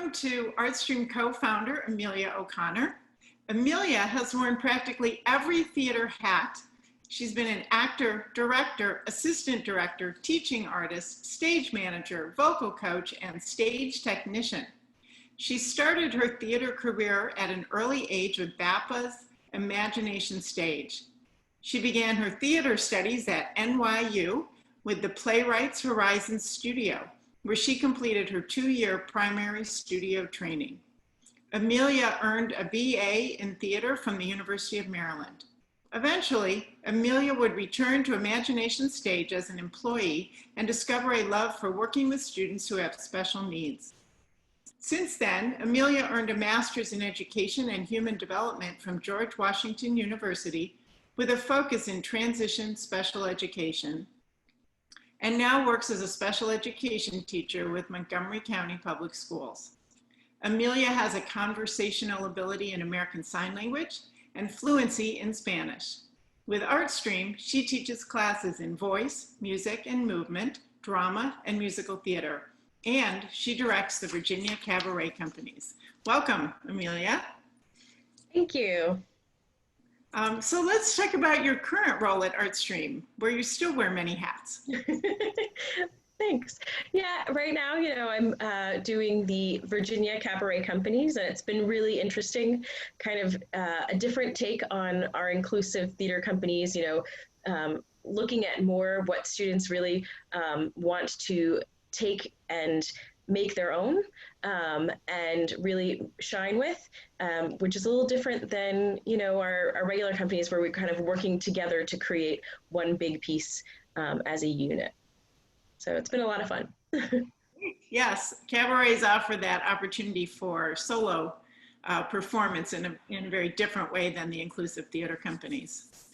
welcome to ArtStream co-founder Emilia O'Connor. Emilia has worn practically every theater hat. She's been an actor, director, assistant director, teaching artist, stage manager, vocal coach, and stage technician. She started her theater career at an early age with BAPA's Imagination Stage. She began her theater studies at NYU with the Playwrights Horizon Studio, where she completed her 2-year primary studio training. Emilia earned a BA in theater from the University of Maryland. Eventually, Emilia would return to Imagination Stage as an employee and discover a love for working with students who have special needs. Since then, Emilia earned a master's in education and human development from George Washington University with a focus in transition special education, and now works as a special education teacher with Montgomery County Public Schools. Emilia has a conversational ability in American Sign Language and fluency in Spanish. With ArtStream, she teaches classes in voice, music and movement, drama, and musical theater, and she directs the Virginia Cabaret Companies. Welcome, Emilia. Thank you. So let's talk about your current role at ArtStream, where you still wear many hats. Thanks. Yeah, right now, I'm doing the Virginia Cabaret Companies, and it's been really interesting, kind of a different take on our inclusive theater companies, looking at more what students really want to take and make their own and really shine with, which is a little different than, our regular companies where we're kind of working together to create one big piece as a unit. So it's been a lot of fun. Yes, cabarets offer that opportunity for solo performance in a very different way than the inclusive theater companies.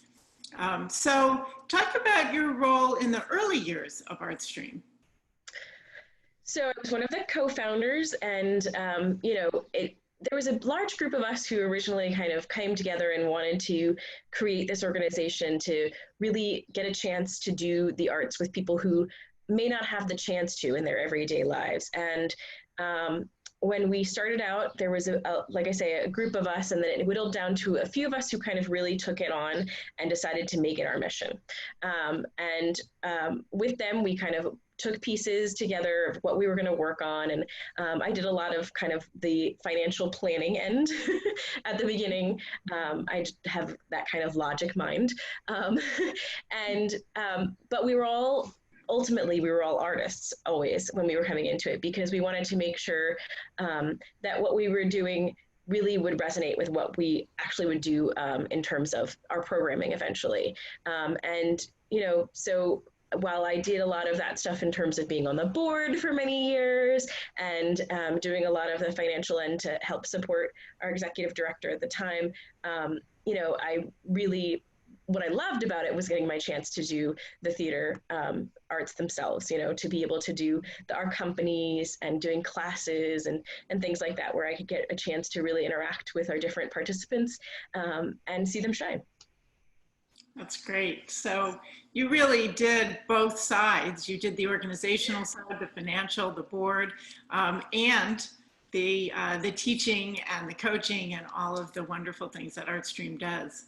So talk about your role in the early years of ArtStream. So I was one of the co-founders, and there was a large group of us who originally kind of came together and wanted to create this organization to really get a chance to do the arts with people who may not have the chance to in their everyday lives. And when we started out, there was like I say, a group of us, and then it whittled down to a few of us who kind of really took it on and decided to make it our mission. With them, we kind of took pieces together of what we were going to work on. And I did a lot of kind of the financial planning end at the beginning. I have that kind of logic mind. But ultimately, we were all artists always when we were coming into it, because we wanted to make sure that what we were doing really would resonate with what we actually would do in terms of our programming eventually. So while I did a lot of that stuff in terms of being on the board for many years and doing a lot of the financial end to help support our executive director at the time, what I loved about it was getting my chance to do the theater arts themselves, to be able to do our companies and doing classes and things like that, where I could get a chance to really interact with our different participants and see them shine. That's great. So you really did both sides. You did the organizational side, the financial, the board, and the teaching and the coaching and all of the wonderful things that ArtStream does.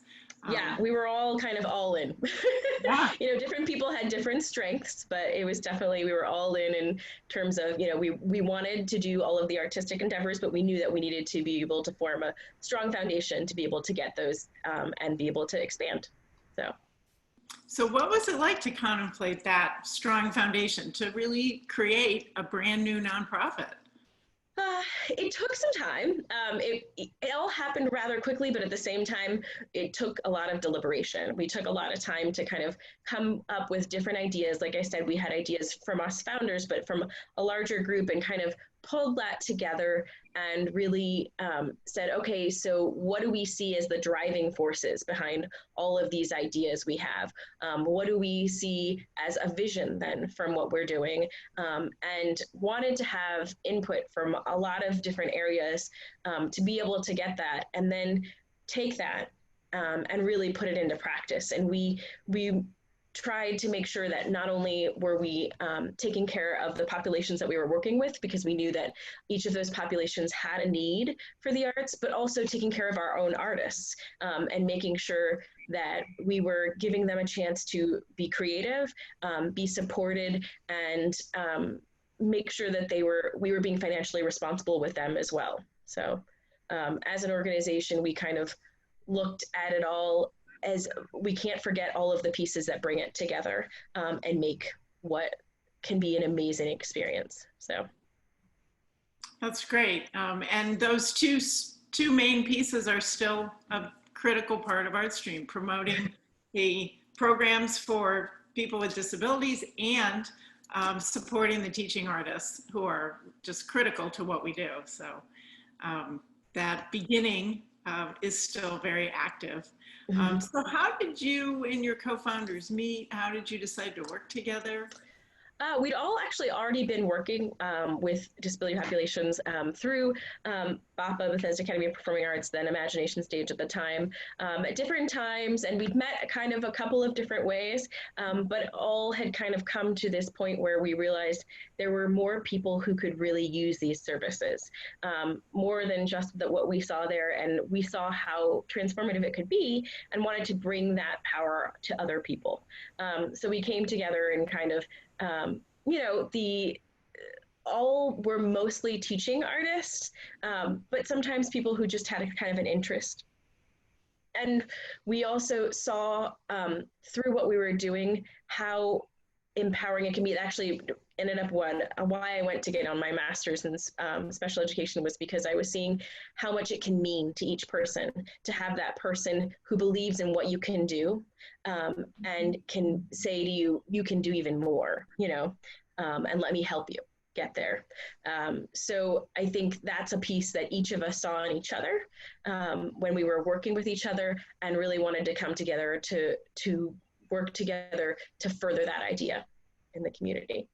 Yeah, we were all kind of all in. Yeah. Different people had different strengths, but it was definitely, we were all in terms of, we wanted to do all of the artistic endeavors, but we knew that we needed to be able to form a strong foundation to be able to get those and be able to expand. So what was it like to contemplate that strong foundation to really create a brand new nonprofit? It took some time. It all happened rather quickly, but at the same time, it took a lot of deliberation. We took a lot of time to kind of come up with different ideas. Like I said, we had ideas from us founders, but from a larger group, and kind of pulled that together and really said, okay, so what do we see as the driving forces behind all of these ideas we have? What do we see as a vision then from what we're doing? And wanted to have input from a lot of different areas to be able to get that and then take that and really put it into practice. And we tried to make sure that not only were we taking care of the populations that we were working with, because we knew that each of those populations had a need for the arts, but also taking care of our own artists, and making sure that we were giving them a chance to be creative, be supported, and make sure that we were being financially responsible with them as well. So as an organization, we kind of looked at it all as we can't forget all of the pieces that bring it together, and make what can be an amazing experience. So That's great. And those two main pieces are still a critical part of ArtStream, promoting the programs for people with disabilities and supporting the teaching artists who are just critical to what we do. So that beginning is still very active. So how did you and your co-founders meet? How did you decide to work together? We'd all actually already been working with disability populations through BAPA, Bethesda Academy of Performing Arts, then Imagination Stage at the time, at different times, and we'd met kind of a couple of different ways, but all had kind of come to this point where we realized there were more people who could really use these services, more than just what we saw there, and we saw how transformative it could be and wanted to bring that power to other people. So we came together and kind of all were mostly teaching artists, but sometimes people who just had a kind of an interest. And we also saw through what we were doing how empowering it can be. It actually ended up why I went to get on my master's in special education was because I was seeing how much it can mean to each person to have that person who believes in what you can do, and can say to you, you can do even more, and let me help you get there. So I think that's a piece that each of us saw in each other when we were working with each other, and really wanted to come together to work together to further that idea in the community.